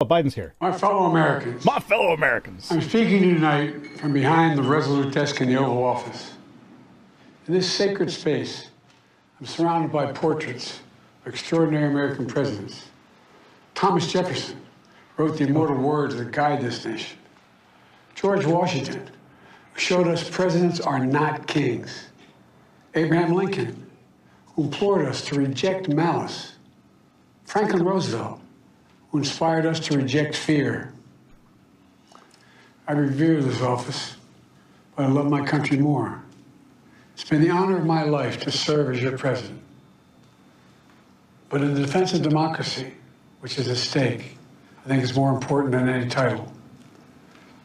Oh, Biden's here. My fellow Americans. My fellow Americans. I'm speaking to you tonight from behind the resolute desk in the Oval Office. In this sacred space, I'm surrounded by portraits of extraordinary American presidents. Thomas Jefferson wrote the immortal words that guide this nation. George Washington, who showed us presidents are not kings. Abraham Lincoln, who implored us to reject malice. Franklin Roosevelt, who inspired us to reject fear. I revere this office, but I love my country more. It's been the honor of my life to serve as your president. But in the defense of democracy, which is at stake, I think it's more important than any title.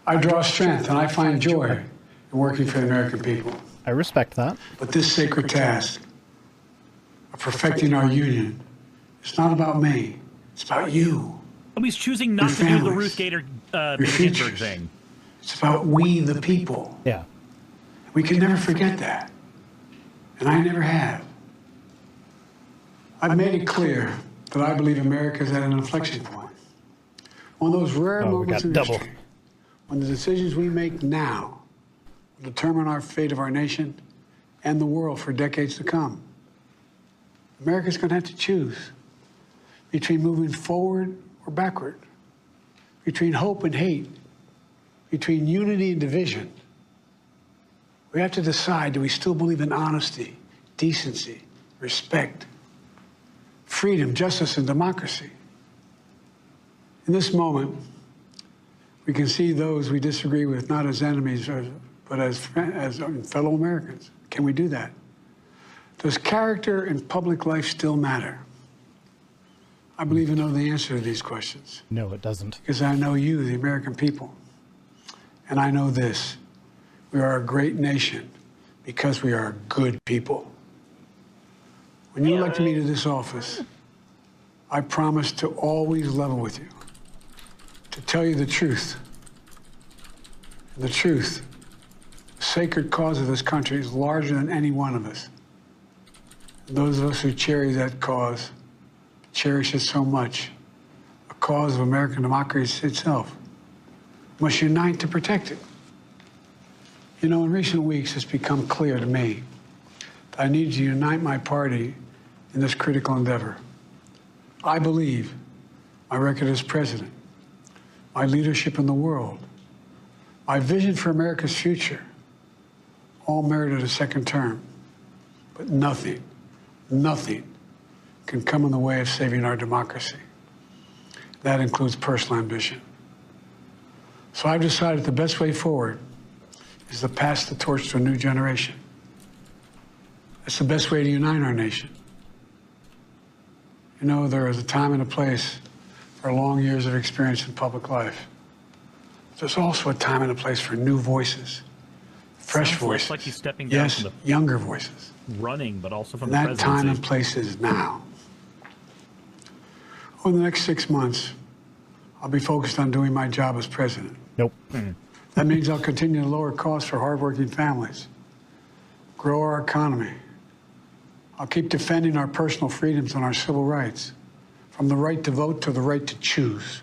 I draw strength and I find joy in working for the American people. I respect that. But this sacred task of perfecting our union, it's not about me, it's about you. Oh, he's choosing not to do the Ruth Gator Ginsburg thing. It's about we, the people. Yeah. We can never forget that. And I never have. I've made it clear that I believe America is at an inflection point. One of those rare moments in history when the decisions we make now will determine our fate of our nation and the world for decades to come. America's going to have to choose between moving forward or backward, between hope and hate, between unity and division. We have to decide, do we still believe in honesty, decency, respect, freedom, justice, and democracy? In this moment, we can see those we disagree with not as enemies, but as fellow Americans. Can we do that? Does character in public life still matter? I believe I know the answer to these questions. No, it doesn't. Because I know you, the American people. And I know this. We are a great nation because we are good people. When you elected me to this office, I promised to always level with you, to tell you the truth. And the truth, the sacred cause of this country is larger than any one of us. And those of us who cherish that cause, cherish it so much, a cause of American democracy itself, must unite to protect it. You know, in recent weeks, it's become clear to me that I need to unite my party in this critical endeavor. I believe my record as president, my leadership in the world, my vision for America's future, all merited a second term. But nothing can come in the way of saving our democracy. That includes personal ambition. So I've decided the best way forward is to pass the torch to a new generation. That's the best way to unite our nation. You know, there is a time and a place for long years of experience in public life. There's also a time and a place for new voices, fresh voices. Like he's stepping down from the younger voices. Running, but also from and the that presidency. time and place is now. Over the next 6 months, I'll be focused on doing my job as president. Nope. That means I'll continue to lower costs for hardworking families, grow our economy. I'll keep defending our personal freedoms and our civil rights, from the right to vote to the right to choose.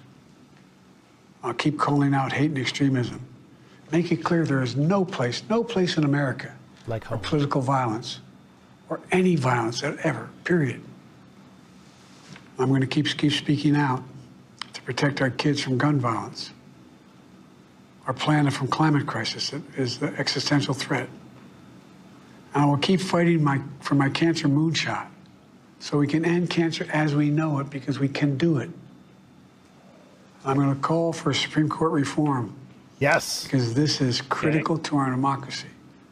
I'll keep calling out hate and extremism. Make it clear there is no place in America for political violence or any violence ever, period. I'm going to keep speaking out to protect our kids from gun violence, our planet from climate crisis that is the existential threat. And I will keep fighting for my cancer moonshot so we can end cancer as we know it, because we can do it. I'm going to call for Supreme Court reform. Yes. Because this is critical to our democracy.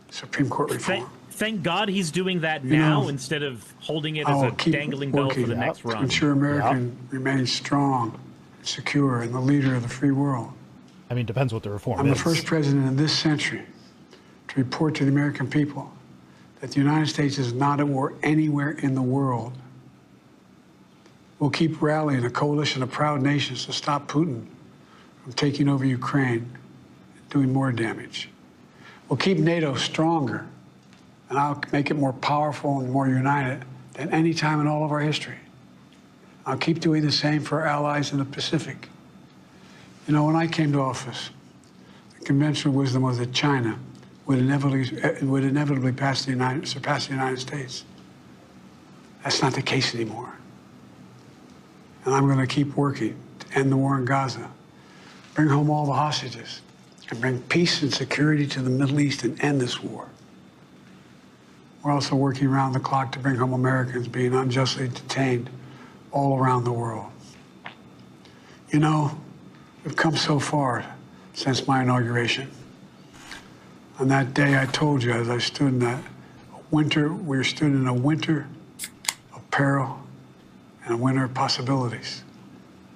Supreme Court reform. Thank God he's doing that now instead of holding it as a dangling bell for the next run. To ensure America remains strong, secure, and the leader of the free world. I mean, depends what the reform is. I'm the first president in this century to report to the American people that the United States is not at war anywhere in the world. We'll keep rallying a coalition of proud nations to stop Putin from taking over Ukraine and doing more damage. We'll keep NATO stronger, and I'll make it more powerful and more united than any time in all of our history. I'll keep doing the same for our allies in the Pacific You know, when I came to office, the conventional wisdom was that China would inevitably surpass the United States. That's not the case anymore. And I'm going to keep working to end the war in Gaza, bring home all the hostages, and bring peace and security to the Middle East and end this war. We're also working around the clock to bring home Americans being unjustly detained all around the world. You know, we've come so far since my inauguration. On that day, I told you, as I stood in that winter, we stood in a winter of peril and a winter of possibilities.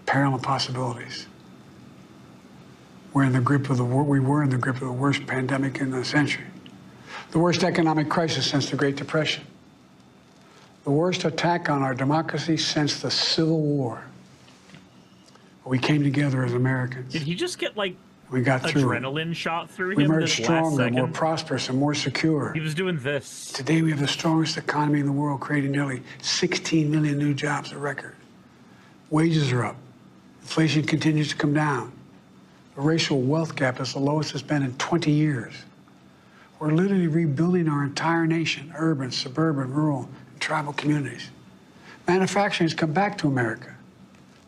Peril and possibilities. We were in the grip of the worst pandemic in the century. The worst economic crisis since the Great Depression. The worst attack on our democracy since the Civil War. We came together as Americans. Did he just get like we got through adrenaline shot through him? We emerged this stronger, last more prosperous, and more secure. He was doing this. Today we have the strongest economy in the world, creating nearly 16 million new jobs, a record. Wages are up. Inflation continues to come down. The racial wealth gap is the lowest it's been in 20 years. We're literally rebuilding our entire nation, urban, suburban, rural, and tribal communities. Manufacturing has come back to America.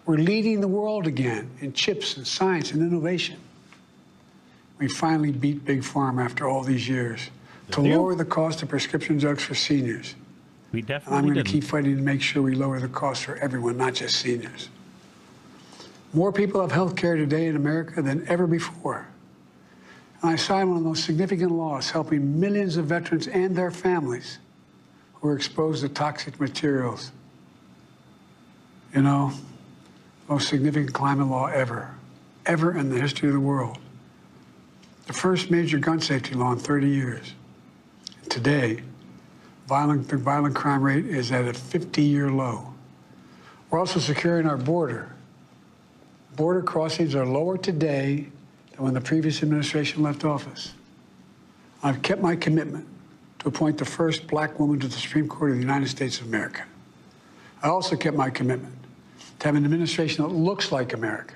We're leading the world again in chips and science and innovation. We finally beat Big Pharma after all these years to lower the cost of prescription drugs for seniors. We definitely And I'm going to keep fighting to make sure we lower the cost for everyone, not just seniors. More people have health care today in America than ever before. And I signed one of the most significant laws helping millions of veterans and their families who are exposed to toxic materials. You know, most significant climate law ever in the history of the world. The first major gun safety law in 30 years. Today, the violent crime rate is at a 50-year low. We're also securing our border. Border crossings are lower today than when the previous administration left office. I've kept my commitment to appoint the first black woman to the Supreme Court of the United States of America. I also kept my commitment to have an administration that looks like America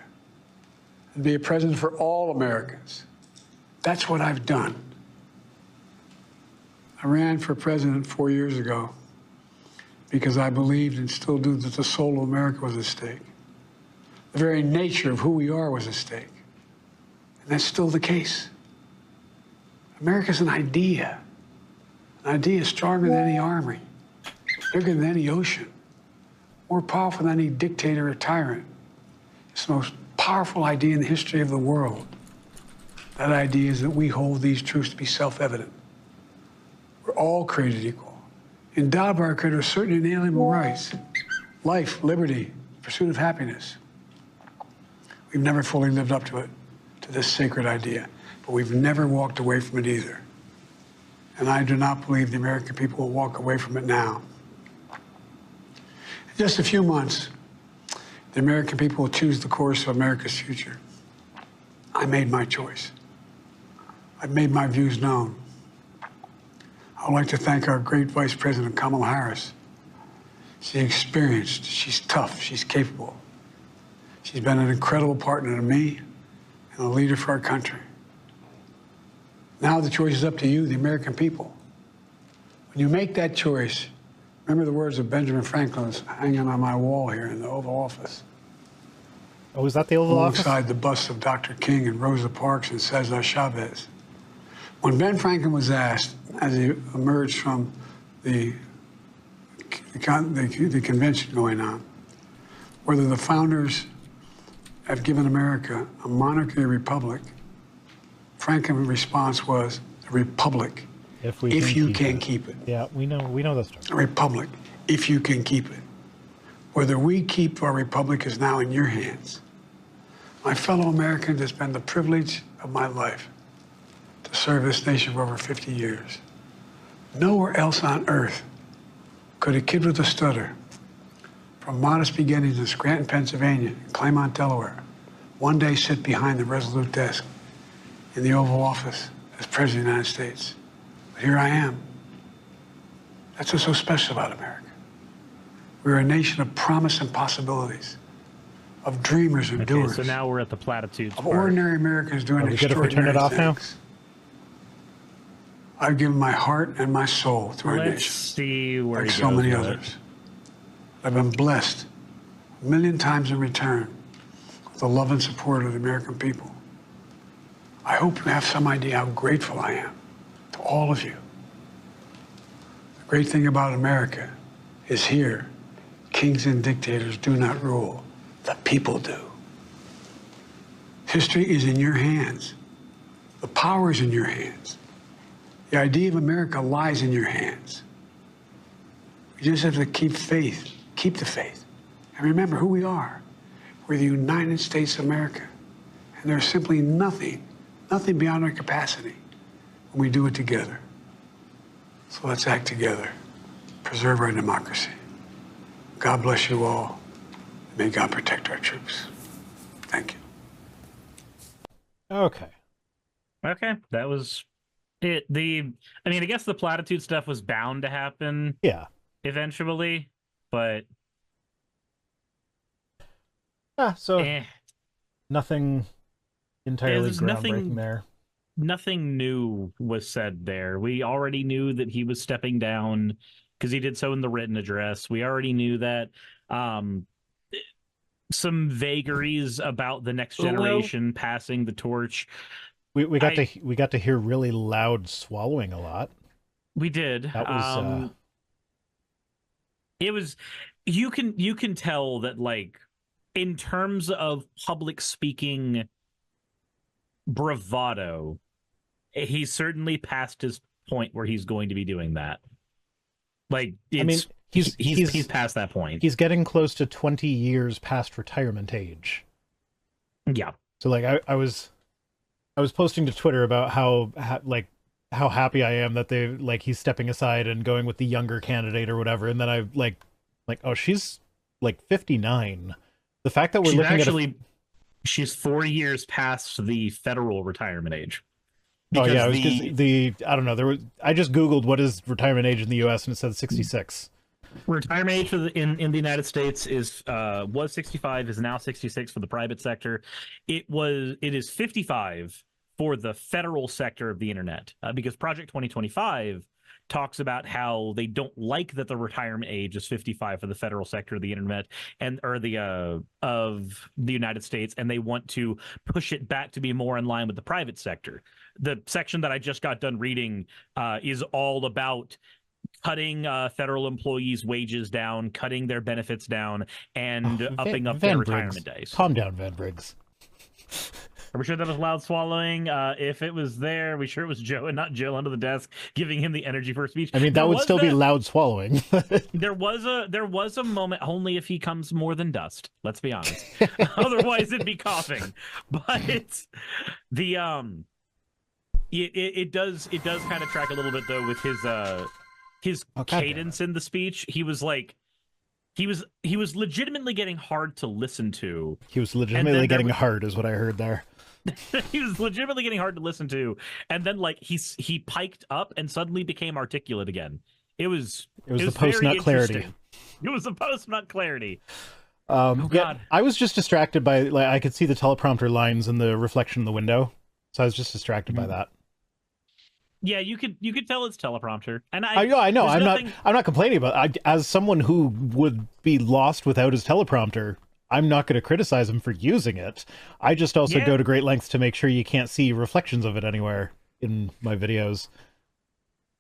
and be a president for all Americans. That's what I've done. I ran for president 4 years ago because I believed and still do that the soul of America was at stake. The very nature of who we are was at stake. And that's still the case. America's an idea. An idea stronger than any army, bigger than any ocean, more powerful than any dictator or tyrant. It's the most powerful idea in the history of the world. That idea is that we hold these truths to be self-evident. We're all created equal, endowed by our Creator with certain inalienable rights: life, liberty, pursuit of happiness. We've never fully lived up to it, to this sacred idea, but we've never walked away from it either. And I do not believe the American people will walk away from it now. In just a few months, the American people will choose the course of America's future. I made my choice. I've made my views known. I would like to thank our great Vice President, Kamala Harris. She's experienced, she's tough, she's capable. She's been an incredible partner to me and a leader for our country. Now the choice is up to you, the American people. When you make that choice, remember the words of Benjamin Franklin hanging on my wall here in the Oval Office. Oh, is that the Oval Office? Alongside the busts of Dr. King and Rosa Parks and Cesar Chavez. When Ben Franklin was asked, as he emerged from the convention going on, whether the founders have given America a monarchy or republic, Franklin's response was a republic, if you can keep it. Yeah, we know that's true. A republic, if you can keep it. Whether we keep our republic is now in your hands. My fellow Americans, it's been the privilege of my life to serve this nation for over 50 years. Nowhere else on earth could a kid with a stutter, from modest beginnings in Scranton, Pennsylvania, and Claymont, Delaware, one day sit behind the resolute desk in the Oval Office as President of the United States. But here I am. That's what's so special about America. We're a nation of promise and possibilities. of dreamers and Okay, doers. so now we're at the platitudes Of part. ordinary Americans doing Are we good if we turn extraordinary it off now? things. I've given my heart and my soul to our Let's nation, see where like he so goes many with it. others. I've been blessed a million times in return with the love and support of the American people. I hope you have some idea how grateful I am to all of you. The great thing about America is here, kings and dictators do not rule, the people do. History is in your hands. The power is in your hands. The idea of America lies in your hands. We just have to keep faith, keep the faith, and remember who we are. We're the United States of America, and there's simply nothing beyond our capacity when we do it together. So let's act together, preserve our democracy. God bless you all. May God protect our troops. Thank you. Okay. Okay, that was it. I mean, I guess the platitude stuff was bound to happen Yeah. eventually, but So nothing entirely There's groundbreaking there. nothing new was said there. We already knew that he was stepping down because he did so in the written address. We already knew that. Some vagaries about the next generation passing the torch. We got to hear really loud swallowing a lot. We did. That was it was you can tell that, like, in terms of public speaking bravado, he's certainly past his point where he's going to be doing that. Like, I mean, he's past that point. He's getting close to 20 years past retirement age. Yeah. So like I was posting to Twitter about how happy I am that he's stepping aside and going with the younger candidate or whatever, and then I like oh, she's like 59. The fact that we're looking at she's 4 years past the federal retirement age. Oh yeah, I don't know. I just Googled what is retirement age in the U.S. and it said 66. Retirement age in the United States was 65, is now 66 for the private sector. It is 55 for the federal sector of the internet, because Project 2025 talks about how they don't like that the retirement age is 55 for the federal sector of the internet of the United States, and they want to push it back to be more in line with the private sector. The section that I just got done reading is all about cutting federal employees' wages down, cutting their benefits down, and upping up their retirement days. Calm down, Van Briggs. Are we sure that was loud swallowing? If it was there, we sure it was Joe and not Jill under the desk giving him the energy for speech. I mean, that would still be loud swallowing. There was a moment, only if he comes more than dust. Let's be honest. Otherwise, it'd be coughing. But it's the it does kind of track a little bit though with his cadence in the speech. He was legitimately getting hard to listen to. He was legitimately getting hard, is what I heard there. He was legitimately getting hard to listen to, and then like he piked up and suddenly became articulate again. It was the post-nut clarity. It was the post-nut clarity. Oh God! I was just distracted by I could see the teleprompter lines in the reflection in the window, so I was just distracted by that. Yeah, you could tell it's teleprompter, and I know. I'm not complaining about it. As someone who would be lost without his teleprompter, I'm not going to criticize him for using it. I just also go to great lengths to make sure you can't see reflections of it anywhere in my videos.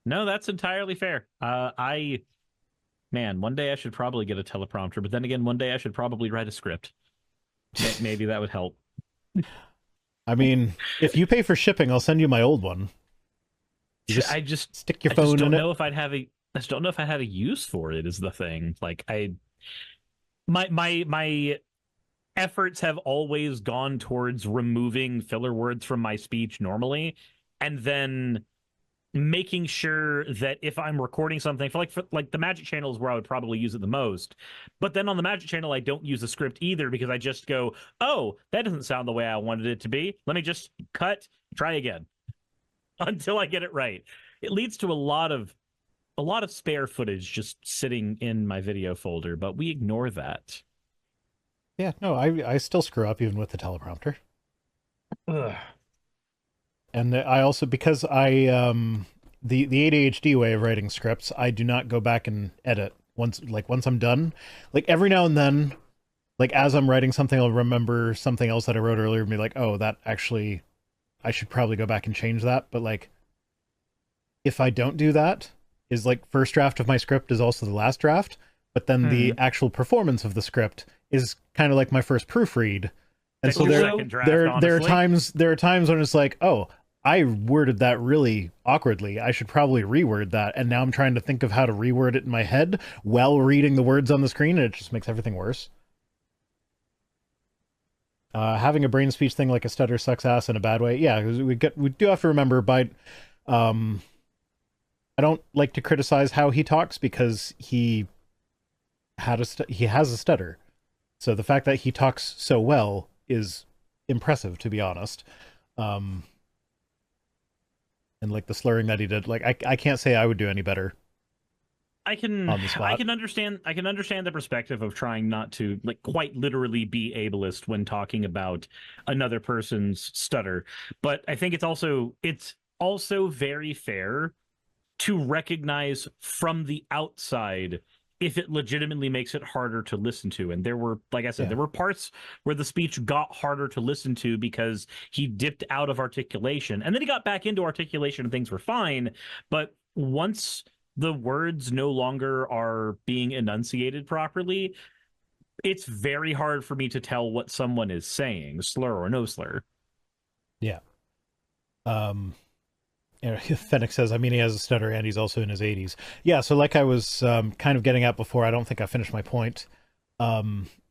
No, that's entirely fair. One day I should probably get a teleprompter, but then again, one day I should probably write a script. Maybe that would help. I mean, if you pay for shipping, I'll send you my old one. I just stick your phone in it. I just don't know if I had a use for it is the thing. Like my efforts have always gone towards removing filler words from my speech normally, and then making sure that if I'm recording something for the Magic Channel is where I would probably use it the most. But then on the Magic Channel, I don't use a script either, because I just go, oh, that doesn't sound the way I wanted it to be. Let me just cut, try again until I get it right. It leads to a lot of spare footage just sitting in my video folder, but we ignore that. Yeah, no, I still screw up even with the teleprompter. Ugh. And I also, because the ADHD way of writing scripts, I do not go back and edit once I'm done. Like every now and then, like as I'm writing something, I'll remember something else that I wrote earlier and be like, oh, that actually, I should probably go back and change that. But like, if I don't do that, is like first draft of my script is also the last draft, but then the actual performance of the script is kind of like my first proofread. And so there are times when it's like, oh, I worded that really awkwardly. I should probably reword that. And now I'm trying to think of how to reword it in my head while reading the words on the screen, and it just makes everything worse. Having a brain speech thing like a stutter sucks ass in a bad way. Yeah, we do have to remember, but I don't like to criticize how he talks because he has a stutter. So the fact that he talks so well is impressive, to be honest. And like the slurring that he did, like I can't say I would do any better. I can understand the perspective of trying not to like quite literally be ableist when talking about another person's stutter, but I think it's also very fair to recognize from the outside if it legitimately makes it harder to listen to. And there were, like I said, there were parts where the speech got harder to listen to because he dipped out of articulation, and then he got back into articulation and things were fine. But once the words no longer are being enunciated properly, it's very hard for me to tell what someone is saying, slur or no slur. Yeah. Fennec says, I mean, he has a stutter and he's also in his 80s. Yeah, so like I was kind of getting at before, I don't think I finished my point,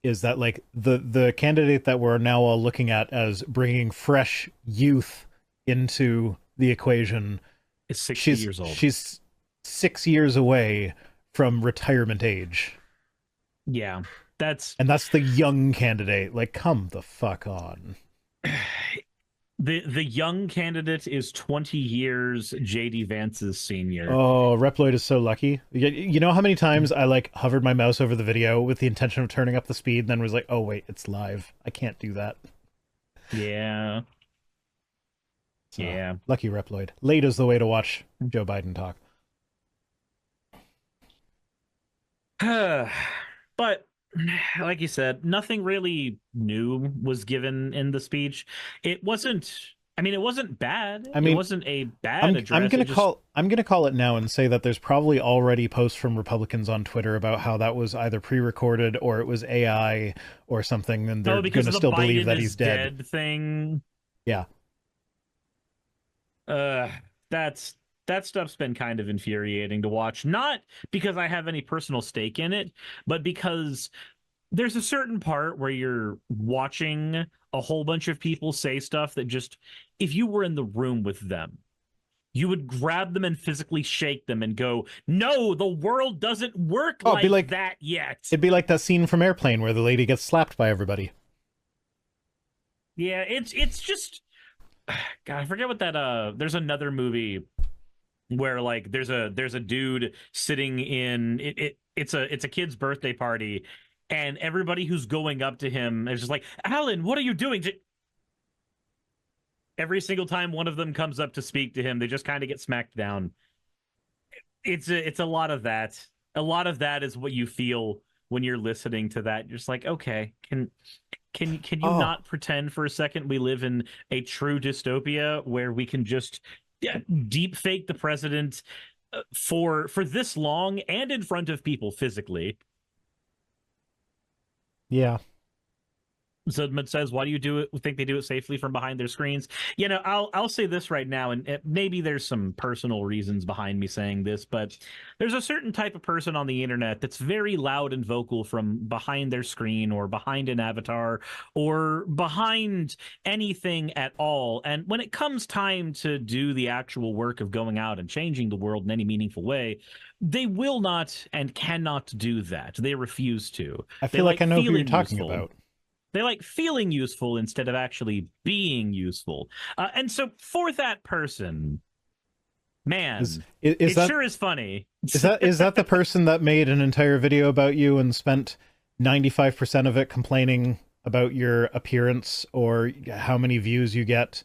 is that like the candidate that we're now all looking at as bringing fresh youth into the equation is 60 years old. She's 6 years away from retirement age. Yeah, that's the young candidate. Like, come the fuck on. The young candidate is 20 years JD Vance's senior. Oh, Reploid is so lucky. You know how many times I like hovered my mouse over the video with the intention of turning up the speed and then was like, oh wait, it's live. I can't do that. Yeah. So, yeah. Lucky Reploid. Late is the way to watch Joe Biden talk. But like you said, nothing really new was given in the speech. It wasn't bad. I mean, it wasn't a bad address. I'm gonna call it now and say that there's probably already posts from Republicans on Twitter about how that was either pre-recorded or it was AI or something, and they're gonna still believe that he's dead. Thing. Yeah. That stuff's been kind of infuriating to watch, not because I have any personal stake in it, but because there's a certain part where you're watching a whole bunch of people say stuff that just, if you were in the room with them, you would grab them and physically shake them and go, no, the world doesn't work like that yet. It'd be like that scene from Airplane where the lady gets slapped by everybody. Yeah, it's just, God, I forget what that, there's another movie where like there's a dude sitting in it's a kid's birthday party, and everybody who's going up to him is just like, Alan, what are you doing? Every single time one of them comes up to speak to him, they just kind of get smacked down. It's a lot of that. A lot of that is what you feel when you're listening to that. You're just like, okay, can you not pretend for a second we live in a true dystopia where we can just deep fake the president for this long and in front of people physically? Yeah. Zudman says, why do you think they do it safely from behind their screens? You know, I'll say this right now, and maybe there's some personal reasons behind me saying this, but there's a certain type of person on the internet that's very loud and vocal from behind their screen or behind an avatar or behind anything at all. And when it comes time to do the actual work of going out and changing the world in any meaningful way, they will not and cannot do that. They refuse to. I feel like I know who you're talking about. They like feeling useful instead of actually being useful. And so for that person, man, it sure is funny. Is that the person that made an entire video about you and spent 95% of it complaining about your appearance or how many views you get,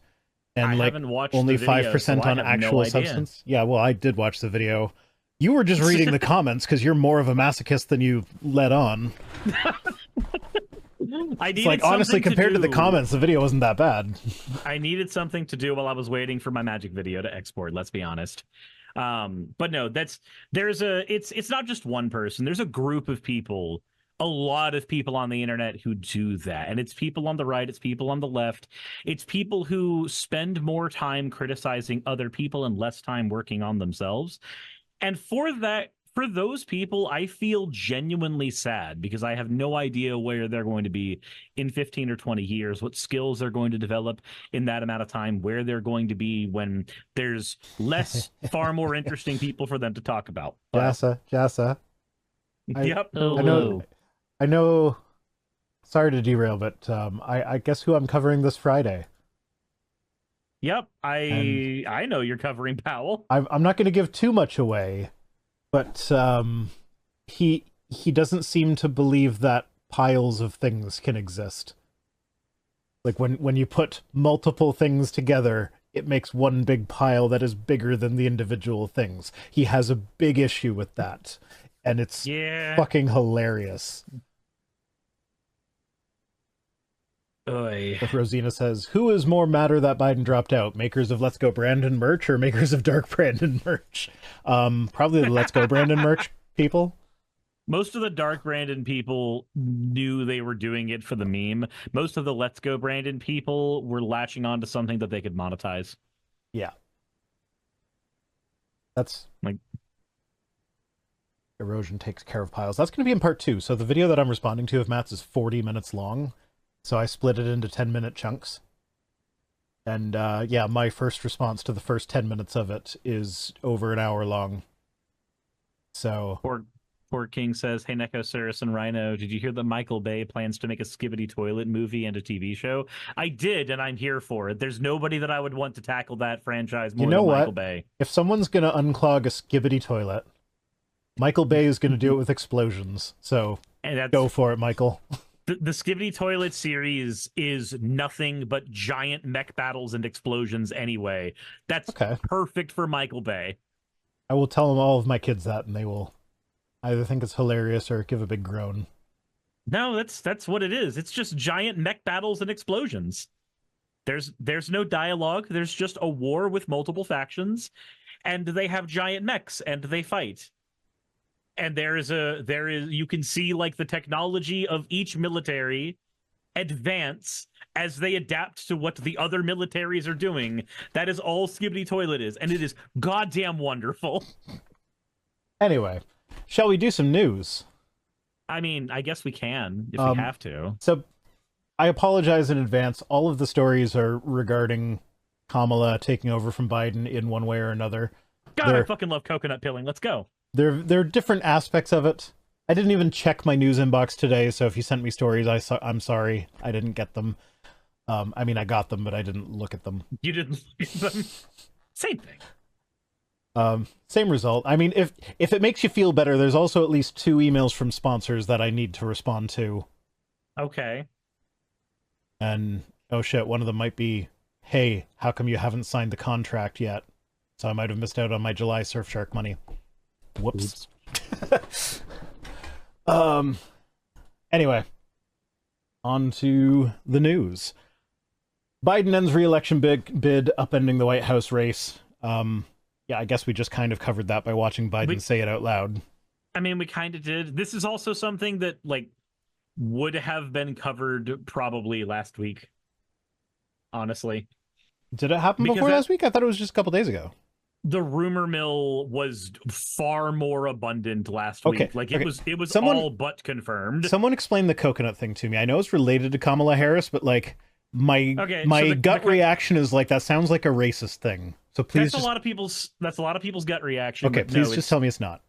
and I like haven't watched only the video, 5% so I on have no actual idea. substance. Yeah, well, I did watch the video. You were just reading the comments because you're more of a masochist than you let on. It's like, honestly, compared to the comments, the video wasn't that bad. I needed something to do while I was waiting for my magic video to export, let's be honest. But no, it's not just one person. There's a group of people, a lot of people on the internet who do that. And it's people on the right, it's people on the left. It's people who spend more time criticizing other people and less time working on themselves. And for those people, I feel genuinely sad because I have no idea where they're going to be in 15 or 20 years, what skills they're going to develop in that amount of time, where they're going to be when there's far more interesting people for them to talk about. Jassa. Yep. I know. Sorry to derail, but I guess who I'm covering this Friday. Yep, I know you're covering Powell. I'm not going to give too much away, but he doesn't seem to believe that piles of things can exist. Like when you put multiple things together, it makes one big pile that is bigger than the individual things. He has a big issue with that, and it's fucking hilarious. If Rosina says, who is more matter that Biden dropped out? Makers of Let's Go Brandon merch or makers of Dark Brandon merch? Probably the Let's Go Brandon merch people. Most of the Dark Brandon people knew they were doing it for the meme. Most of the Let's Go Brandon people were latching on to something that they could monetize. Yeah. That's like erosion takes care of piles. That's going to be in part 2. So the video that I'm responding to of Matt's is 40 minutes long. So I split it into 10-minute chunks. And yeah, my first response to the first 10 minutes of it is over an hour long. So Poor King says, hey, Neko, Suris, and Rhino, did you hear that Michael Bay plans to make a Skibbity Toilet movie and a TV show? I did, and I'm here for it. There's nobody that I would want to tackle that franchise more than Michael Bay. If someone's going to unclog a Skibbity Toilet, Michael Bay is going to do it with explosions. So go for it, Michael. The Skibbity Toilet series is nothing but giant mech battles and explosions anyway. That's perfect for Michael Bay. I will tell them all of my kids that, and they will either think it's hilarious or give a big groan. No, that's what it is. It's just giant mech battles and explosions. There's no dialogue. There's just a war with multiple factions, and they have giant mechs and they fight. And you can see like the technology of each military advance as they adapt to what the other militaries are doing. That is all Skibbity Toilet is, and it is goddamn wonderful. Anyway, shall we do some news? I mean, I guess we can if we have to. So I apologize in advance. All of the stories are regarding Kamala taking over from Biden in one way or another. God, I fucking love coconut pilling. Let's go. There are different aspects of it. I didn't even check my news inbox today, so if you sent me stories, I'm sorry. I didn't get them. I mean, I got them, but I didn't look at them. You didn't look at them? Same thing. Same result. I mean, if it makes you feel better, there's also at least 2 emails from sponsors that I need to respond to. Okay. And, oh shit, one of them might be, hey, how come you haven't signed the contract yet? So I might have missed out on my July Surfshark money. Whoops. Anyway, on to the news. Biden ends re-election bid upending the White House race. Yeah, I guess we just kind of covered that by watching Biden say it out loud. I mean, we kind of did. This is also something that like would have been covered probably last week. Honestly. Did it happen before last week? I thought it was just a couple days ago. The rumor mill was far more abundant last week. Like it was all but confirmed. Someone explained the coconut thing to me. I know it's related to Kamala Harris, but like my gut reaction is like that sounds like a racist thing. So please, that's a lot of people's gut reaction. Okay, please just tell me it's not.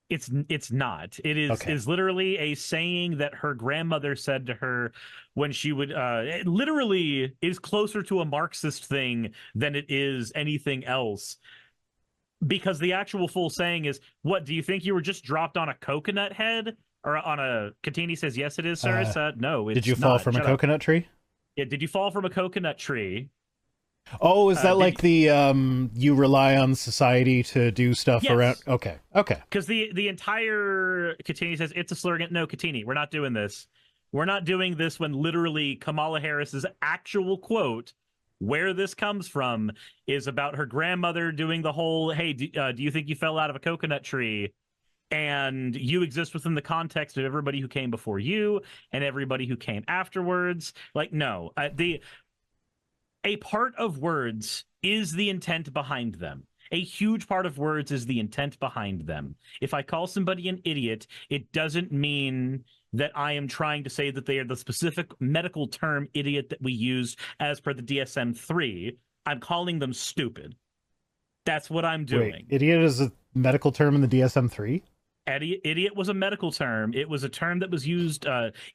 It's not. It is literally a saying that her grandmother said to her when she would it literally is closer to a Marxist thing than it is anything else. Because the actual full saying is, what, do you think you were just dropped on a coconut head? Or on a Katini says yes, it is, Suris. No, it's Did you fall not. from a Shut up. coconut tree? Yeah, did you fall from a coconut tree? Oh, is that Did like the you rely on society to do stuff around? Yes. Okay, okay. Because the entire Katini says it's a slur again. No, Katini, we're not doing this. We're not doing this when literally Kamala Harris's actual quote, where this comes from, is about her grandmother doing the whole, hey, do you think you fell out of a coconut tree? And you exist within the context of everybody who came before you and everybody who came afterwards. Like, no, a part of words is the intent behind them. A huge part of words is the intent behind them. If I call somebody an idiot, it doesn't mean that I am trying to say that they are the specific medical term idiot that we use as per the DSM-3. I'm calling them stupid. That's what I'm doing. Wait, idiot is a medical term in the DSM-3? Idiot was a medical term. It was a term that was used.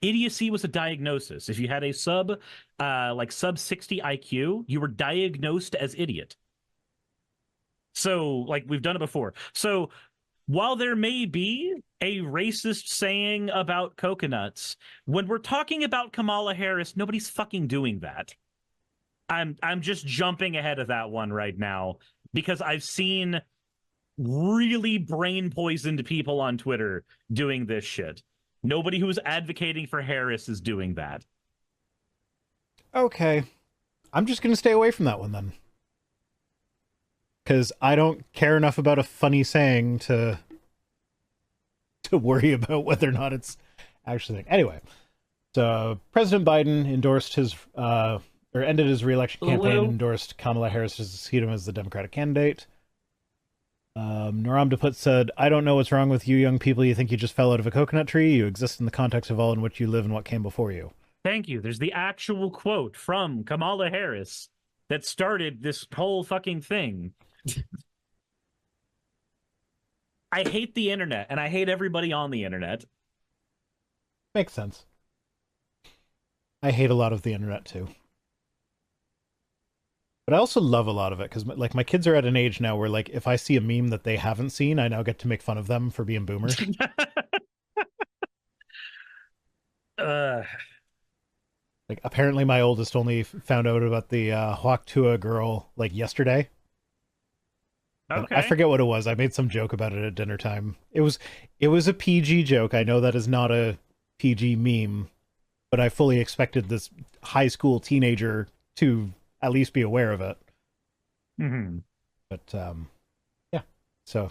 Idiocy was a diagnosis. If you had a sub 60 IQ, you were diagnosed as idiot. So, like, we've done it before. So, while there may be a racist saying about coconuts, when we're talking about Kamala Harris, nobody's fucking doing that. I'm just jumping ahead of that one right now because I've seen really brain poisoned people on Twitter doing this shit. Nobody who's advocating for Harris is doing that. Okay. I'm just going to stay away from that one then. Because I don't care enough about a funny saying to worry about whether or not it's actually... Anyway, so President Biden endorsed his... or ended his re-election campaign and endorsed Kamala Harris to succeed him as the Democratic candidate. Naram Daput said, I don't know what's wrong with you young people. You think you just fell out of a coconut tree? You exist in the context of all in which you live and what came before you. Thank you. There's the actual quote from Kamala Harris that started this whole fucking thing. I hate the internet, and I hate everybody on the internet. Makes sense. I hate a lot of the internet, too. But I also love a lot of it, because like my kids are at an age now where like if I see a meme that they haven't seen, I now get to make fun of them for being boomers. Like apparently my oldest only found out about the Huactua girl like yesterday. Okay. I forget what it was. I made some joke about it at dinner time. It was a PG joke. I know that is not a PG meme, but I fully expected this high school teenager to at least be aware of it. Mm-hmm. But yeah, so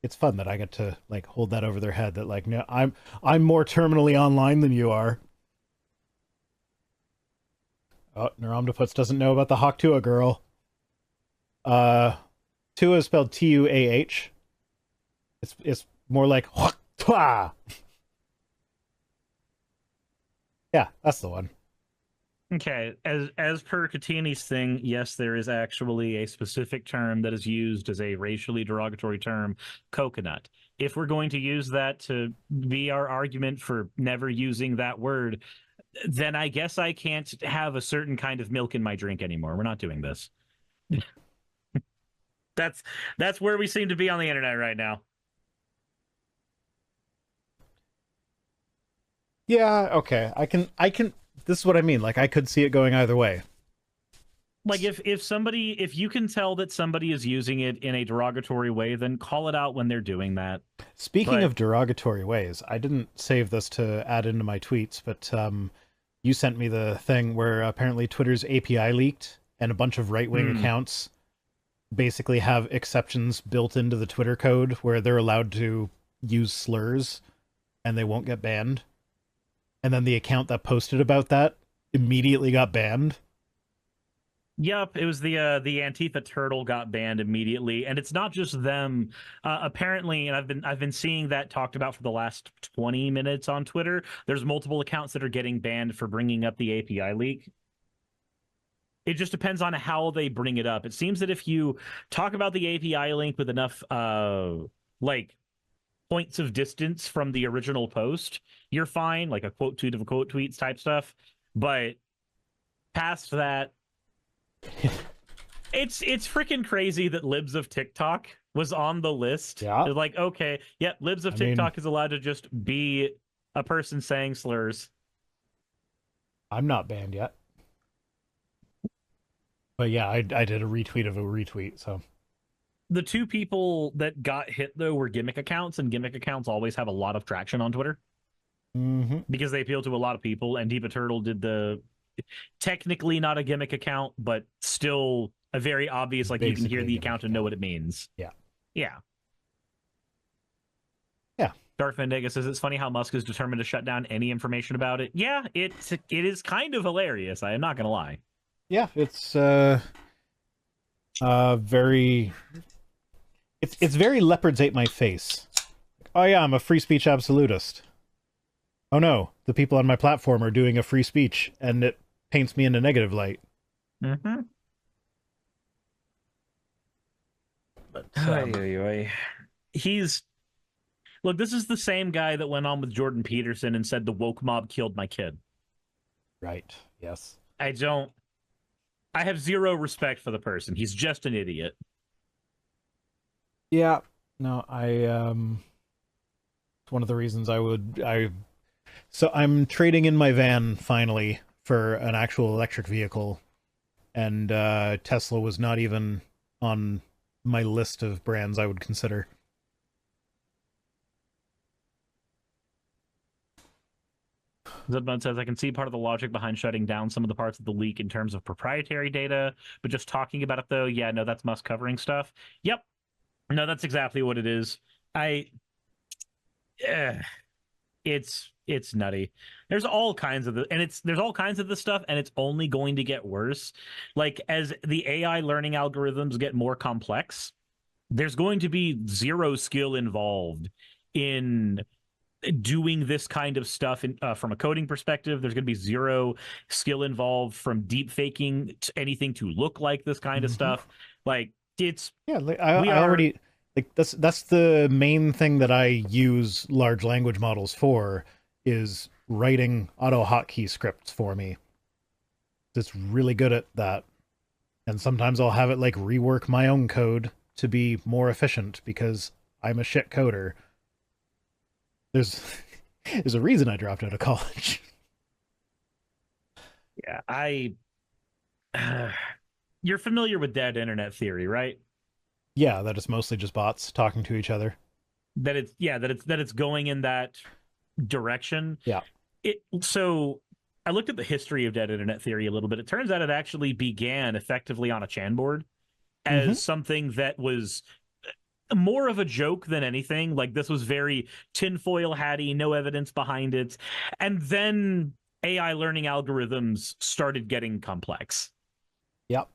it's fun that I get to like hold that over their head that like, no, I'm more terminally online than you are. Oh, Naramdaputs doesn't know about the Hawk-Tua girl. Tua is spelled Tuah. It's more like Hawk-Tua. Yeah, that's the one. Okay, as per Katini's thing, yes, there is actually a specific term that is used as a racially derogatory term, coconut. If we're going to use that to be our argument for never using that word, then I guess I can't have a certain kind of milk in my drink anymore. We're not doing this. That's where we seem to be on the internet right now. Yeah, okay. I can this is what I mean. Like I could see it going either way. Like if you can tell that somebody is using it in a derogatory way, then call it out when they're doing that. Speaking of derogatory ways, I didn't save this to add into my tweets, but you sent me the thing where apparently Twitter's API leaked and a bunch of right-wing accounts basically have exceptions built into the Twitter code where they're allowed to use slurs and they won't get banned. And then the account that posted about that immediately got banned. Yep, it was the Antifa turtle got banned immediately, and it's not just them. Apparently, and I've been seeing that talked about for the last 20 minutes on Twitter. There's multiple accounts that are getting banned for bringing up the API leak. It just depends on how they bring it up. It seems that if you talk about the API link with enough like points of distance from the original post, you're fine, like a quote tweet of a quote tweets type stuff. But past that, it's freaking crazy that Libs of TikTok was on the list. Yeah. It's like, okay, yeah, Libs of TikTok is allowed to just be a person saying slurs. I'm not banned yet. But yeah, I did a retweet of a retweet, so. The two people that got hit though were gimmick accounts, and gimmick accounts always have a lot of traction on Twitter because they appeal to a lot of people. And Deepa Turtle did the technically not a gimmick account, but still a very obvious, like you can hear the account and know what it means. Yeah. Yeah. Yeah. Dark Vendega says it's funny how Musk is determined to shut down any information about it. Yeah, it is kind of hilarious. I am not gonna lie. Yeah, it's very it's very leopards ate my face. Oh yeah, I'm a free speech absolutist. Oh no, the people on my platform are doing a free speech and it paints me in a negative light. Mm-hmm. But he's look, this is the same guy that went on with Jordan Peterson and said the woke mob killed my kid. Right. Yes. I have zero respect for the person. He's just an idiot. Yeah. No, it's one of the reasons so I'm trading in my van finally for an actual electric vehicle, and Tesla was not even on my list of brands I would consider. Zedbun says, I can see part of the logic behind shutting down some of the parts of the leak in terms of proprietary data, but just talking about it though, yeah, no, that's Musk covering stuff. Yep. No, that's exactly what it is. It's nutty. There's all kinds of there's all kinds of this stuff, and it's only going to get worse. Like, as the AI learning algorithms get more complex, there's going to be zero skill involved in doing this kind of stuff from a coding perspective. There's going to be zero skill involved from deep faking anything to look like this kind of stuff. Like, it's like, I already like that's the main thing that I use large language models for, is writing auto hotkey scripts for me. It's really good at that, and sometimes I'll have it like rework my own code to be more efficient because I'm a shit coder. There's a reason I dropped out of college. Yeah, you're familiar with dead internet theory, right? Yeah, that it's mostly just bots talking to each other. That it's going in that direction. Yeah. So I looked at the history of dead internet theory a little bit. It turns out it actually began effectively on a Chan board as something that was more of a joke than anything. Like, this was very tinfoil hatty, no evidence behind it. And then AI learning algorithms started getting complex. Yep.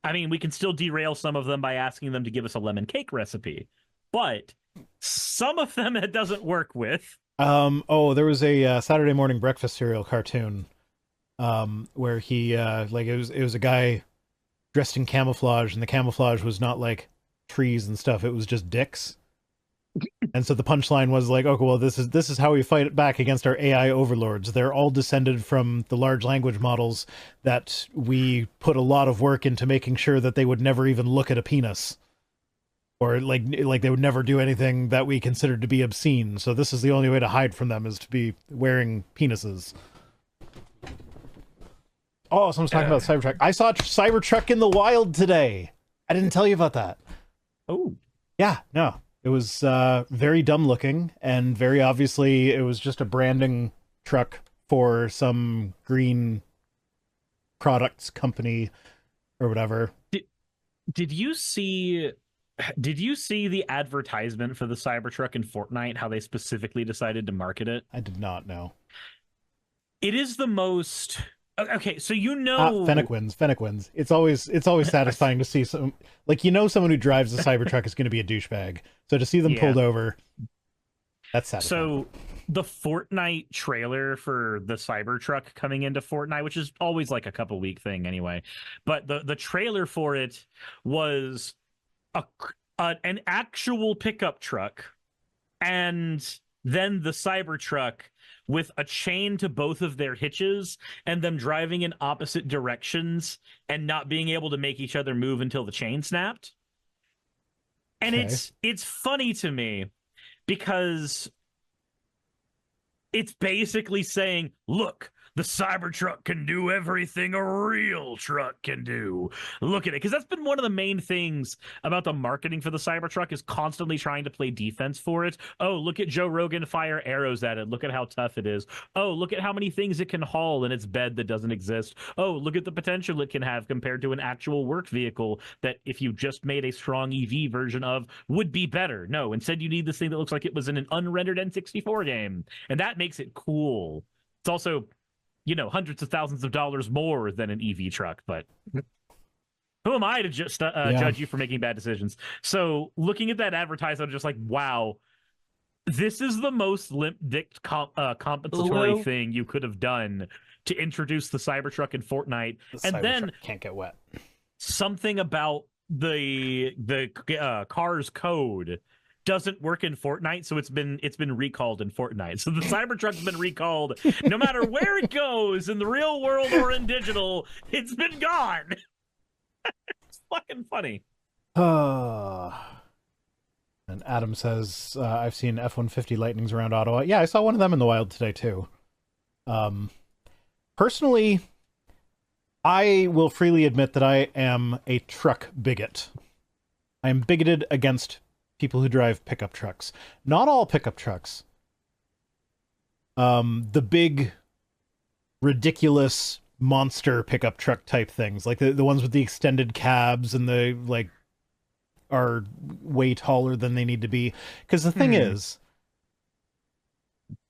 I mean, we can still derail some of them by asking them to give us a lemon cake recipe, but some of them it doesn't work with. There was a Saturday morning breakfast cereal cartoon where he it was a guy dressed in camouflage, and the camouflage was not like trees and stuff, it was just dicks. And so the punchline was like, okay, well, this is how we fight it back against our AI overlords. They're all descended from the large language models that we put a lot of work into making sure that they would never even look at a penis, or like they would never do anything that we considered to be obscene. So this is the only way to hide from them, is to be wearing penises. Oh, someone's talking about Cybertruck. I saw Cybertruck in the wild today. I didn't tell you about that. Oh. Yeah, no. It was very dumb looking, and very obviously it was just a branding truck for some green products company or whatever. Did you see the advertisement for the Cybertruck in Fortnite, how they specifically decided to market it? I did not know. It is the most... Okay, so Fennec wins. It's always satisfying to see some, like, someone who drives a Cybertruck is going to be a douchebag. So to see them pulled over, that's satisfying. So the Fortnite trailer for the Cybertruck coming into Fortnite, which is always like a couple week thing anyway, but the trailer for it was an actual pickup truck, and then the Cybertruck with a chain to both of their hitches, and them driving in opposite directions and not being able to make each other move until the chain snapped. And it's funny to me because it's basically saying, look, the Cybertruck can do everything a real truck can do. Look at it. Because that's been one of the main things about the marketing for the Cybertruck, is constantly trying to play defense for it. Oh, look at Joe Rogan fire arrows at it. Look at how tough it is. Oh, look at how many things it can haul in its bed that doesn't exist. Oh, look at the potential it can have compared to an actual work vehicle that if you just made a strong EV version of would be better. No, instead you need this thing that looks like it was in an unrendered N64 game. And that makes it cool. It's also, you know, hundreds of thousands of dollars more than an EV truck, but who am I to just judge you for making bad decisions? So looking at that advertisement, I'm just like, wow, this is the most limp-dicked compensatory thing you could have done to introduce the Cybertruck in Fortnite. The Cybertruck then can't get wet. Something about the car's code doesn't work in Fortnite, so it's been recalled in Fortnite. So the Cybertruck's been recalled. No matter where it goes in the real world or in digital, it's been gone. It's fucking funny. And Adam says, I've seen F-150 Lightnings around Ottawa. Yeah, I saw one of them in the wild today too. Personally, I will freely admit that I am a truck bigot. I am bigoted against people who drive pickup trucks. Not all pickup trucks. The big, ridiculous monster pickup truck type things, like the ones with the extended cabs and the, like, are way taller than they need to be. Because the thing is,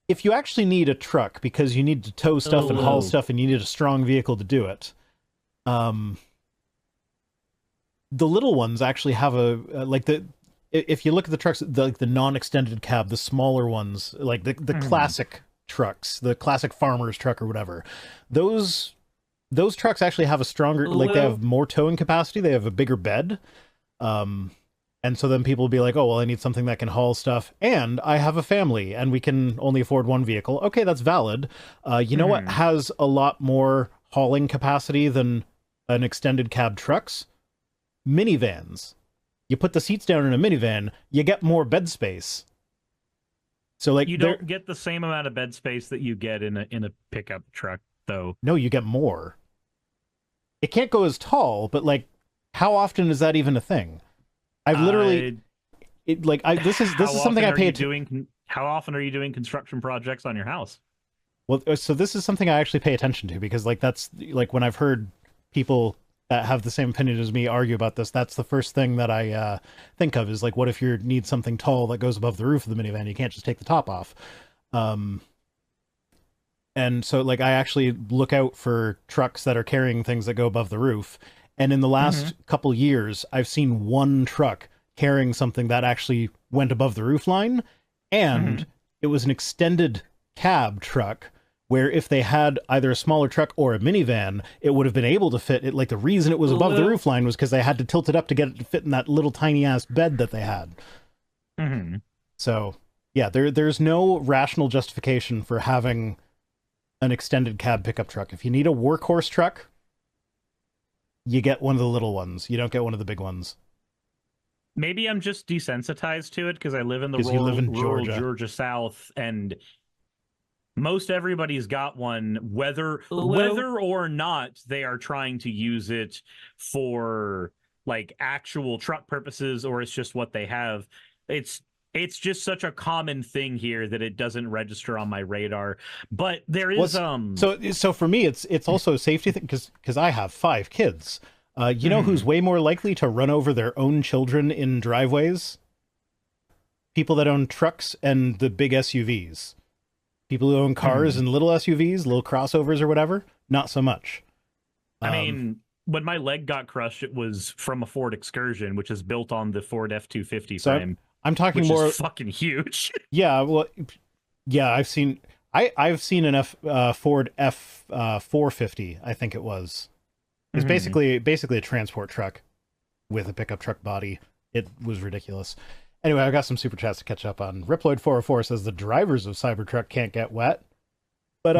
if you actually need a truck because you need to tow stuff and haul stuff and you need a strong vehicle to do it, the little ones actually have if you look at the trucks, the non-extended cab, the smaller ones, like the classic trucks, the classic farmer's truck or whatever, those trucks actually have a stronger, like they have more towing capacity, they have a bigger bed. And so then people will be like, oh, well, I need something that can haul stuff, and I have a family, and we can only afford one vehicle. Okay, that's valid. You know what has a lot more hauling capacity than an extended cab trucks? Minivans. You put the seats down in a minivan, you get more bed space. So, like, you don't get the same amount of bed space that you get in a pickup truck, though. No, you get more. It can't go as tall, but, like, how often is that even a thing? I've literally, this is something I pay attention. How often are you doing construction projects on your house? Well, so this is something I actually pay attention to, because, like, that's, like, when I've heard people that have the same opinion as me argue about this, that's the first thing that I think of, is, like, what if you need something tall that goes above the roof of the minivan? You can't just take the top off. And so, like, I actually look out for trucks that are carrying things that go above the roof. And in the last couple years, I've seen one truck carrying something that actually went above the roof line, and it was an extended cab truck, where if they had either a smaller truck or a minivan, it would have been able to fit it. Like, the reason it was above the roof line was because they had to tilt it up to get it to fit in that little tiny ass bed that they had. So, yeah, there's no rational justification for having an extended cab pickup truck. If you need a workhorse truck, you get one of the little ones. You don't get one of the big ones. Maybe I'm just desensitized to it because I live in the rural Georgia South, and most everybody's got one, whether or not they are trying to use it for, like, actual truck purposes, or it's just what they have. It's just such a common thing here that it doesn't register on my radar. But there is so for me it's also a safety thing, because I have 5 kids. You know who's way more likely to run over their own children in driveways? People that own trucks and the big SUVs. People who own cars and little SUVs, little crossovers or whatever, not so much. I mean, when my leg got crushed, it was from a Ford Excursion, which is built on the Ford F-250 frame. I'm talking which more is fucking huge. Yeah, well, yeah, I've seen an Ford F-450, I think it was. It's basically a transport truck with a pickup truck body. It was ridiculous. Anyway, I've got some super chats to catch up on. Riploid404 says the drivers of Cybertruck can't get wet. But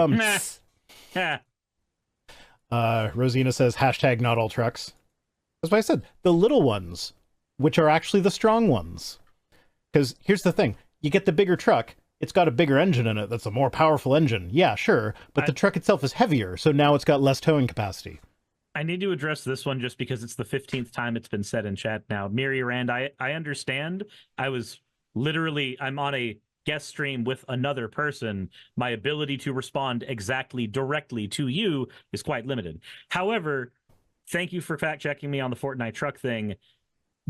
Rosina says hashtag not all trucks. That's what I said. The little ones, which are actually the strong ones. Because here's the thing. You get the bigger truck, it's got a bigger engine in it that's a more powerful engine. Yeah, sure. But the truck itself is heavier, so now it's got less towing capacity. I need to address this one just because it's the 15th time it's been said in chat now. Miri Rand, I understand. I'm on a guest stream with another person. My ability to respond exactly directly to you is quite limited. However, thank you for fact checking me on the Fortnite truck thing.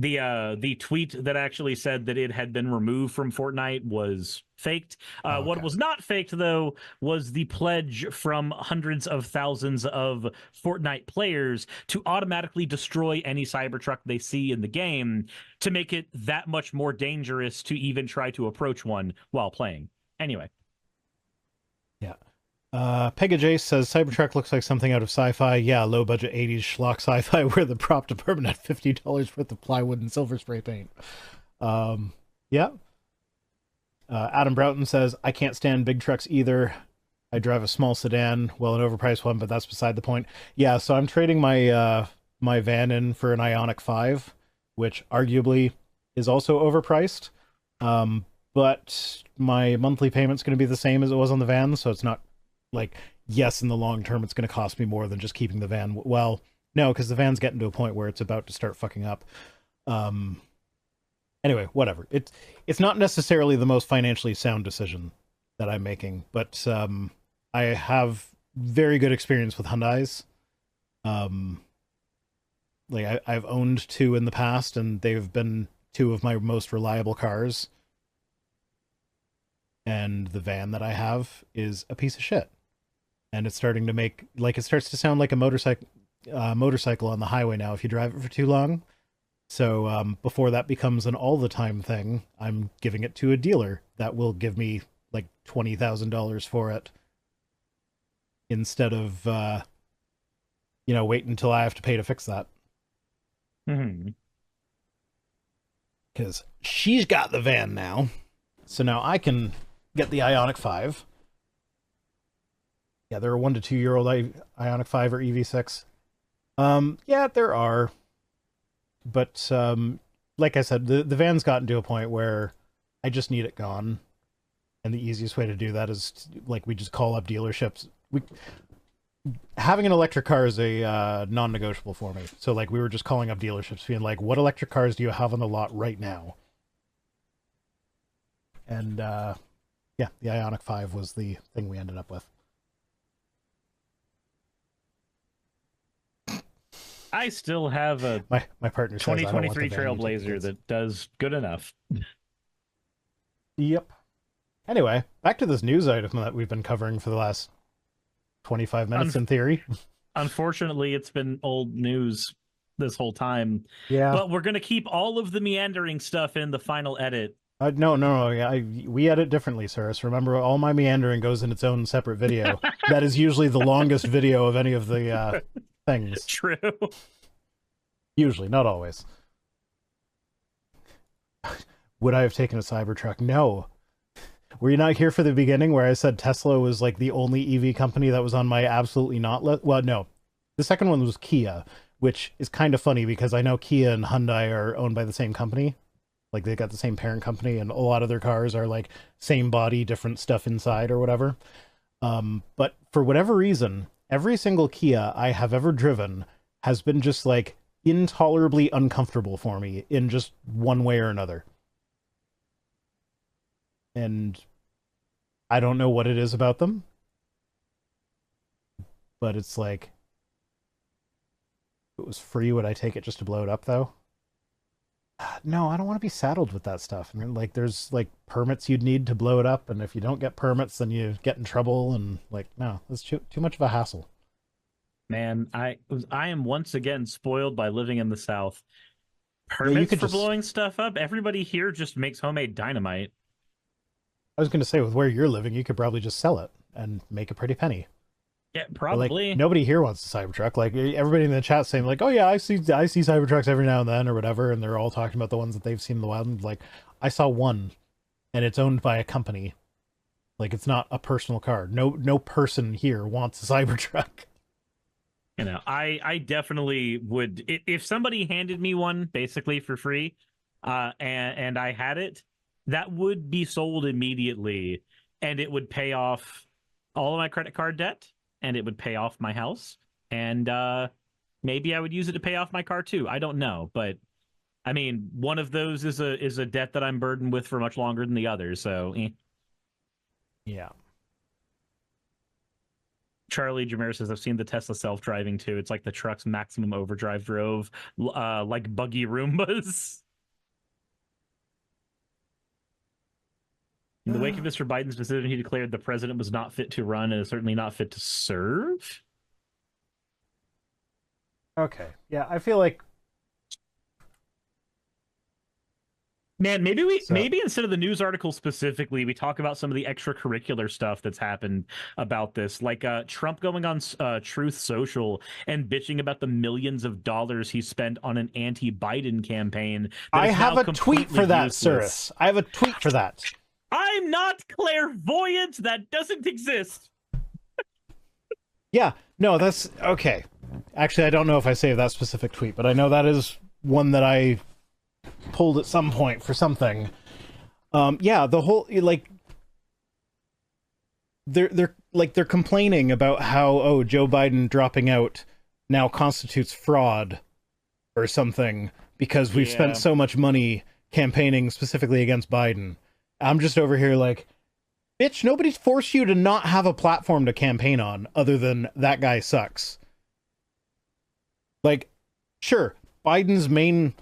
The tweet that actually said that it had been removed from Fortnite was faked. Okay. What was not faked, though, was the pledge from hundreds of thousands of Fortnite players to automatically destroy any Cybertruck they see in the game to make it that much more dangerous to even try to approach one while playing. Anyway. Yeah. Pegajace says Cybertruck looks like something out of sci-fi. Yeah, low budget 80s schlock sci-fi where the prop department had $50 worth of plywood and silver spray paint. Yeah. Adam Broughton says, I can't stand big trucks either. I drive a small sedan, well, an overpriced one, but that's beside the point. Yeah, so I'm trading my my van in for an Ioniq 5, which arguably is also overpriced. But my monthly payment's going to be the same as it was on the van, so it's not like, yes, in the long term, it's going to cost me more than just keeping the van. Well, no, because the van's getting to a point where it's about to start fucking up. Anyway, whatever. It's not necessarily the most financially sound decision that I'm making, but I have very good experience with Hyundais. Like I've owned two in the past, and they've been two of my most reliable cars. And the van that I have is a piece of shit. And it's starting to make, like, it starts to sound like a motorcycle on the highway now if you drive it for too long. So before that becomes an all the time thing, I'm giving it to a dealer that will give me like $20,000 for it instead of wait until I have to pay to fix that. Because she's got the van now, so now I can get the Ioniq 5. Yeah, there are 1 to 2 year old Ioniq 5 or EV6. Yeah, there are. But like I said, the van's gotten to a point where I just need it gone. And the easiest way to do that is, like, we just call up dealerships. Having an electric car is a non-negotiable for me. So, like, we were just calling up dealerships, being like, what electric cars do you have on the lot right now? And, yeah, the Ioniq 5 was the thing we ended up with. I still have a my partner says 2023 Trailblazer that does good enough. Yep. Anyway, back to this news item that we've been covering for the last 25 minutes in theory. Unfortunately, it's been old news this whole time. Yeah. But we're going to keep all of the meandering stuff in the final edit. No. Yeah, we edit differently, Suris. Remember, all my meandering goes in its own separate video. That is usually the longest video of any of the things. True. Usually, not always. Would I have taken a Cybertruck? No. Were you not here for the beginning where I said Tesla was like the only EV company that was on my absolutely not list? Well, no. The second one was Kia, which is kind of funny because I know Kia and Hyundai are owned by the same company. Like, they got the same parent company, and a lot of their cars are like same body, different stuff inside or whatever. But for whatever reason, every single Kia I have ever driven has been just like intolerably uncomfortable for me in just one way or another. And I don't know what it is about them, but it's like, if it was free, would I take it just to blow it up though? No, I don't want to be saddled with that stuff. I mean, like, there's like permits you'd need to blow it up, and if you don't get permits, then you get in trouble, and like, no, it's too much of a hassle. Man, I am once again spoiled by living in the South. Permits for blowing stuff up? Everybody here just makes homemade dynamite. I was going to say, with where you're living, you could probably just sell it and make a pretty penny. Yeah, probably. Like, nobody here wants a Cybertruck. Like, everybody in the chat saying like, "Oh yeah, I see Cybertrucks every now and then," or whatever, and they're all talking about the ones that they've seen in the wild. And like, I saw one, and it's owned by a company. Like, it's not a personal car. No person here wants a Cybertruck. You know, I definitely would, if somebody handed me one basically for free, and I had it, that would be sold immediately, and it would pay off all of my credit card debt, and it would pay off my house, and maybe I would use it to pay off my car too. I don't know, but I mean, one of those is a debt that I'm burdened with for much longer than the other. So, Yeah. Charlie Jameer says, I've seen the Tesla self-driving too. It's like the truck's maximum overdrive drove, like buggy Roombas. In the wake of Mr. Biden's decision, he declared the president was not fit to run and is certainly not fit to serve. Okay. Yeah, I feel like... Man, maybe instead of the news article specifically, we talk about some of the extracurricular stuff that's happened about this, like Trump going on Truth Social and bitching about the millions of dollars he spent on an anti-Biden campaign. I have a tweet for that, Suris. I have a tweet for that. I'm not clairvoyant. That doesn't exist. Yeah, no, that's okay. Actually, I don't know if I saved that specific tweet, but I know that is one that I pulled at some point for something. Yeah, the whole like they're complaining about how Joe Biden dropping out now constitutes fraud or something because we've spent so much money campaigning specifically against Biden. I'm just over here like, bitch, nobody's forced you to not have a platform to campaign on other than that guy sucks. Like, sure, Biden's main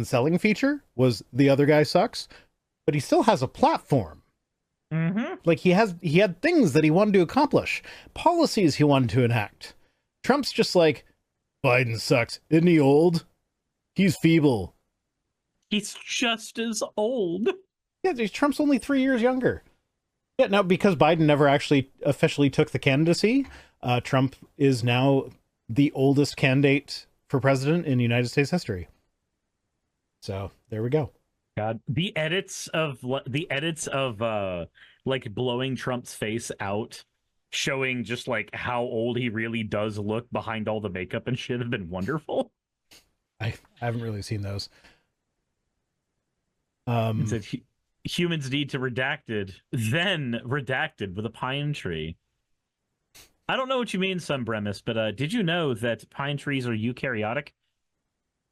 selling feature was the other guy sucks, but he still has a platform. Mm-hmm. Like he had things that he wanted to accomplish, policies he wanted to enact. Trump's just like, Biden sucks. Isn't he old? He's feeble. He's just as old. Yeah, Trump's only 3 years younger. Yeah, now because Biden never actually officially took the candidacy, Trump is now the oldest candidate for president in United States history. So there we go. God, the edits of like blowing Trump's face out, showing just like how old he really does look behind all the makeup and shit have been wonderful. I haven't really seen those. It said humans need to redacted, then redacted with a pine tree. I don't know what you mean, Sunbremis, but did you know that pine trees are eukaryotic?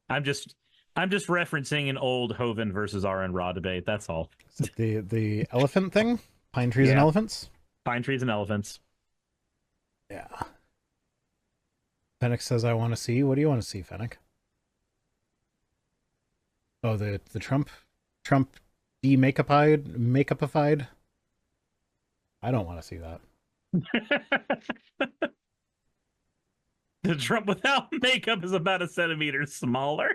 I'm just referencing an old Hovind versus RN Raw debate. That's all. The elephant thing? Pine trees and elephants? Pine trees and elephants. Yeah. Fennec says, I want to see. What do you want to see, Fennec? Oh, the Trump makeupified? I don't want to see that. The Trump without makeup is about a centimeter smaller.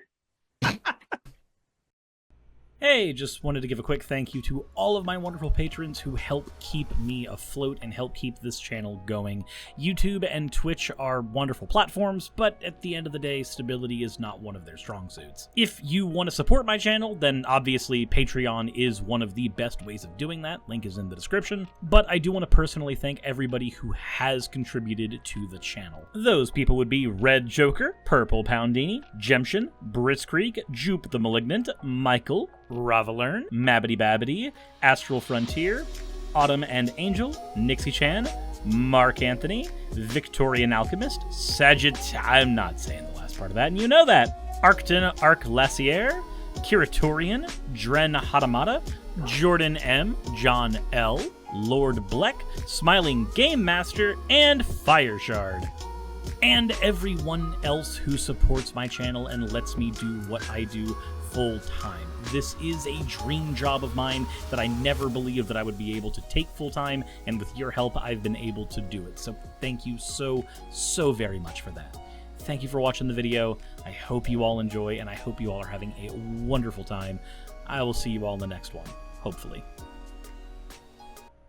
Hey, just wanted to give a quick thank you to all of my wonderful patrons who help keep me afloat and help keep this channel going. YouTube and Twitch are wonderful platforms, but at the end of the day, stability is not one of their strong suits. If you want to support my channel, then obviously Patreon is one of the best ways of doing that. Link is in the description. But I do want to personally thank everybody who has contributed to the channel. Those people would be Red Joker, Purple Poundini, Jemshin, Britzkrieg, Jupe the Malignant, Michael, Ravalern, Mabbity Babbity, Astral Frontier, Autumn and Angel, Nixie Chan, Mark Anthony, Victorian Alchemist, I'm not saying the last part of that, and you know that, Arcton Arclacier, Kiratorian, Dren Hadamata, Jordan M, John L, Lord Bleck, Smiling Game Master, and Fireshard. And everyone else who supports my channel and lets me do what I do full time. This is a dream job of mine that I never believed that I would be able to take full time, and with your help, I've been able to do it. So thank you so very much for that. Thank you for watching the video. I hope you all enjoy, and I hope you all are having a wonderful time. I will see you all in the next one, hopefully.